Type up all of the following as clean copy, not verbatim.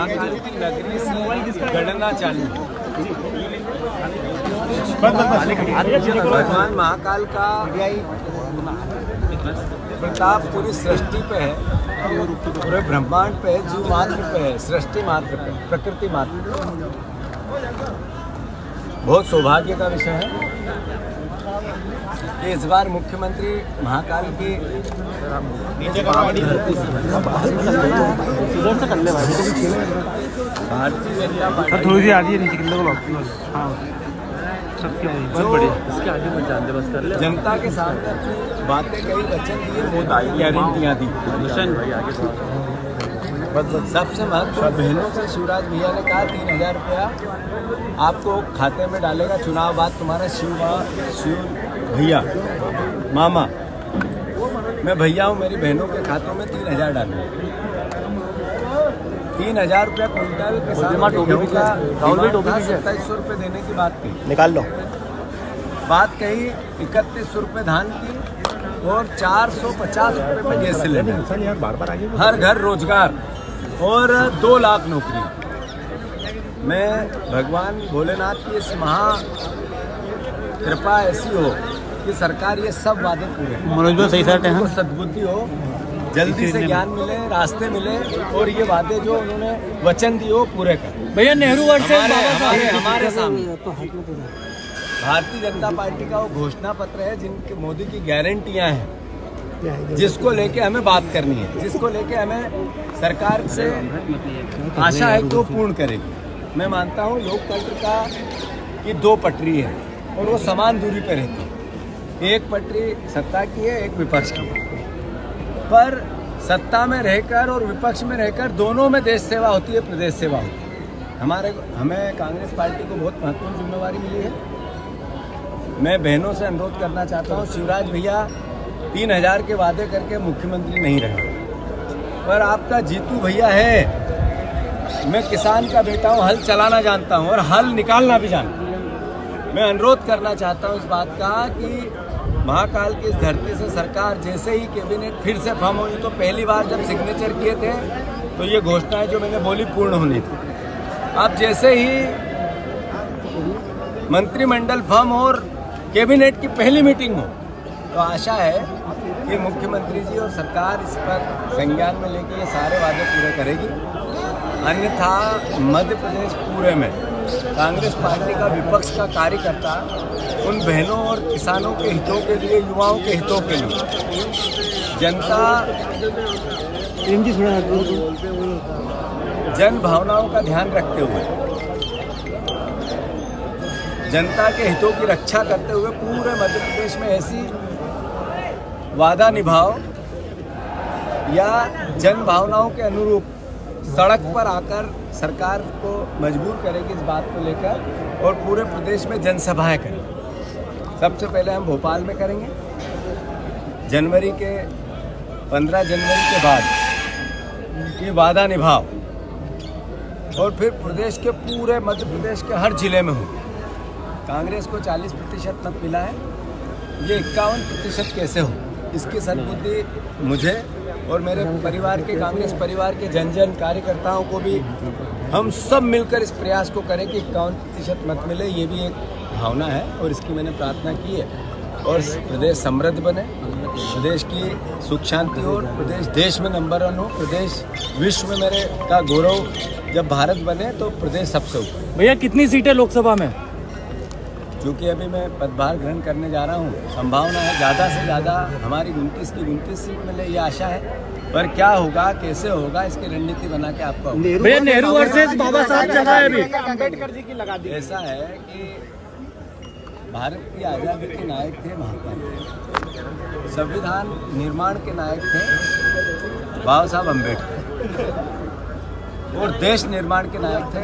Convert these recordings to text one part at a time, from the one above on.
महाकाल की नगरी से गणना चालू है। भगवान महाकाल का प्रताप पूरी सृष्टि पे है, पूरे ब्रह्मांड पे है, जीव मात्र पे है, सृष्टि मात्र पे, प्रकृति मात्र पे। बहुत सौभाग्य का विषय है कि इस बार मुख्यमंत्री महाकाल की भारतीय जनता पार्टी थोड़ी सी आधी नीचे जनता के सामने अपनी बातें कही, वचन दिए, मोदी गारंटियाँ दी। सबसे महत्वपूर्ण बहनों से शिवराज भैया ने कहा 3000 रुपया आपको खाते में डालेगा चुनाव बाद तुम्हारा शिव भैया मामा। मैं भैया हूँ, मेरी बहनों के खातों में 3000 डालूंगा। 3000 रुपया क्विंटल किसान 2700 रुपये देने की बात कही, निकाल लो। बात कही 3100 रुपये धान की और 450 रुपये में गैस सिलेंडर, हर घर रोजगार और 2 लाख नौकरी। मैं भगवान भोलेनाथ की इस महा कृपा ऐसी हो कि सरकार ये सब वादे पूरे मनोज भाई सही साइड है, सद्बुद्धि हो, जल्दी से ज्ञान मिले, रास्ते मिले और ये वादे जो उन्होंने वचन दिए वो पूरे कर। भैया नेहरू हमारे सामने भारतीय जनता पार्टी का वो घोषणा पत्र है जिनके मोदी की गारंटियां हैं, जिसको लेके हमें बात करनी है, जिसको लेके हमें सरकार से आशा है कि वो पूर्ण करेगी। मैं मानता हूँ लोकतंत्र का की 2 पटरी है और वो समान दूरी पर रहती है। एक पटरी सत्ता की है, एक विपक्ष की है, पर सत्ता में रहकर और विपक्ष में रहकर दोनों में देश सेवा होती है, प्रदेश सेवा होती है। हमें कांग्रेस पार्टी को बहुत महत्वपूर्ण जिम्मेवारी मिली है। मैं बहनों से अनुरोध करना चाहता हूँ, शिवराज भैया 3000 के वादे करके मुख्यमंत्री नहीं रहे, पर आपका जीतू भैया है। मैं किसान का बेटा हूँ, हल चलाना जानता हूँ और हल निकालना भी जानता हूँ। मैं अनुरोध करना चाहता हूँ इस बात का कि महाकाल की इस धरती से सरकार जैसे ही कैबिनेट फिर से फॉर्म हुई, तो पहली बार जब सिग्नेचर किए थे तो ये घोषणाएं जो मैंने बोली पूर्ण होनी थी। अब जैसे ही मंत्रिमंडल फॉर्म और कैबिनेट की पहली मीटिंग हो तो आशा है कि मुख्यमंत्री जी और सरकार इस पर संज्ञान में लेकर ये सारे वादे पूरे करेगी। अन्यथा मध्य प्रदेश पूरे में कांग्रेस पार्टी का विपक्ष का कार्यकर्ता उन बहनों और किसानों के हितों के लिए, युवाओं के हितों के लिए, जन भावनाओं का ध्यान रखते हुए, जनता के हितों की रक्षा करते हुए पूरे मध्य प्रदेश में ऐसी वादा निभाओ या जन भावनाओं के अनुरूप सड़क पर आकर सरकार को मजबूर करेगी इस बात को लेकर और पूरे प्रदेश में जनसभाएं करेंगे। सबसे पहले हम भोपाल में करेंगे, जनवरी के 15 जनवरी के बाद ये वादा निभाओ और फिर प्रदेश के पूरे मध्य प्रदेश के हर जिले में हो। कांग्रेस को 40% मत मिला है, ये 51% कैसे हो, इसकी सद्बुद्धि मुझे और मेरे परिवार के, कांग्रेस परिवार के जन कार्यकर्ताओं को भी, हम सब मिलकर इस प्रयास को करें कि 51% मत मिले। ये भी एक भावना है और इसकी मैंने प्रार्थना की है और प्रदेश समृद्ध बने, प्रदेश की सुख शांति हो, प्रदेश देश में नंबर 1 हो, प्रदेश विश्व में मेरे का गौरव, जब भारत बने तो प्रदेश सबसे ऊपर। भैया कितनी सीटें लोकसभा में? क्योंकि अभी मैं पदभार ग्रहण करने जा रहा हूँ, संभावना है ज़्यादा से ज़्यादा हमारी 29 की 29 सीट मिले, ये आशा है। पर क्या होगा, कैसे होगा, इसकी रणनीति बना के आपको भैया नेहरू वर्सेस बाबा साहब चल रहा है अभी। अम्बेडकर जी की लगा दी। ऐसा है कि भारत की आज़ादी के नायक थे महात्मा गांधी, संविधान निर्माण के नायक थे बाबा साहब अम्बेडकर और देश निर्माण के नायक थे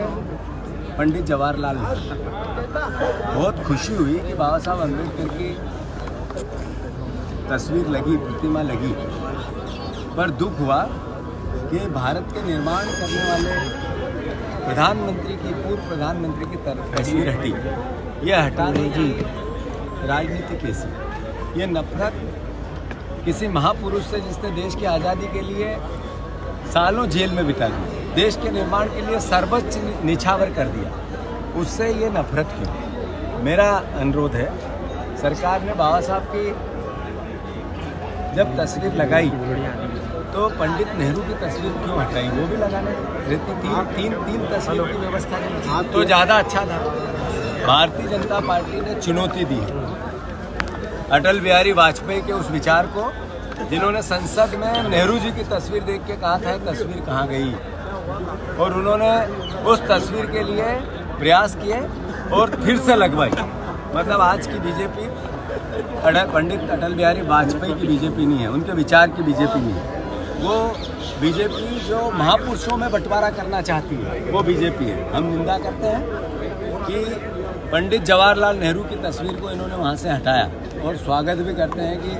पंडित जवाहरलाल नेहरू। बहुत खुशी हुई कि बाबा साहब अम्बेडकर की तस्वीर लगी, प्रतिमा लगी, पर दुख हुआ कि भारत के निर्माण करने वाले प्रधानमंत्री की, पूर्व प्रधानमंत्री की तस्वीर हटी। ये हटाने की राजनीति कैसी, ये नफरत किसी महापुरुष से जिसने देश की आज़ादी के लिए सालों जेल में बिता दी, देश के निर्माण के लिए सर्वोच्च निछावर कर दिया, उससे ये नफरत क्यों? मेरा अनुरोध है, सरकार ने बाबा साहब की जब तस्वीर लगाई तो पंडित नेहरू की तस्वीर क्यों हटाई? वो भी लगाने देती, तीन तस्वीरों की व्यवस्था की तो ज़्यादा अच्छा था। भारतीय जनता पार्टी ने चुनौती दी अटल बिहारी वाजपेयी के उस विचार को, जिन्होंने संसद में नेहरू जी की तस्वीर देख के कहा था तस्वीर कहाँ गई, और उन्होंने उस तस्वीर के लिए प्रयास किए और फिर से लगवाई। मतलब आज की बीजेपी पंडित अटल बिहारी वाजपेयी की बीजेपी नहीं है, उनके विचार की बीजेपी नहीं है। वो बीजेपी जो महापुरुषों में बंटवारा करना चाहती है वो बीजेपी है। हम निंदा करते हैं कि पंडित जवाहरलाल नेहरू की तस्वीर को इन्होंने वहाँ से हटाया, और स्वागत भी करते हैं कि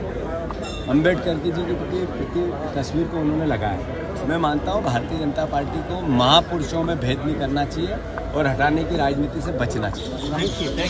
अम्बेडकर जी की तस्वीर को उन्होंने लगाया। मैं मानता हूँ भारतीय जनता पार्टी को महापुरुषों में भेद नहीं करना चाहिए और हटाने की राजनीति से बचना चाहिए।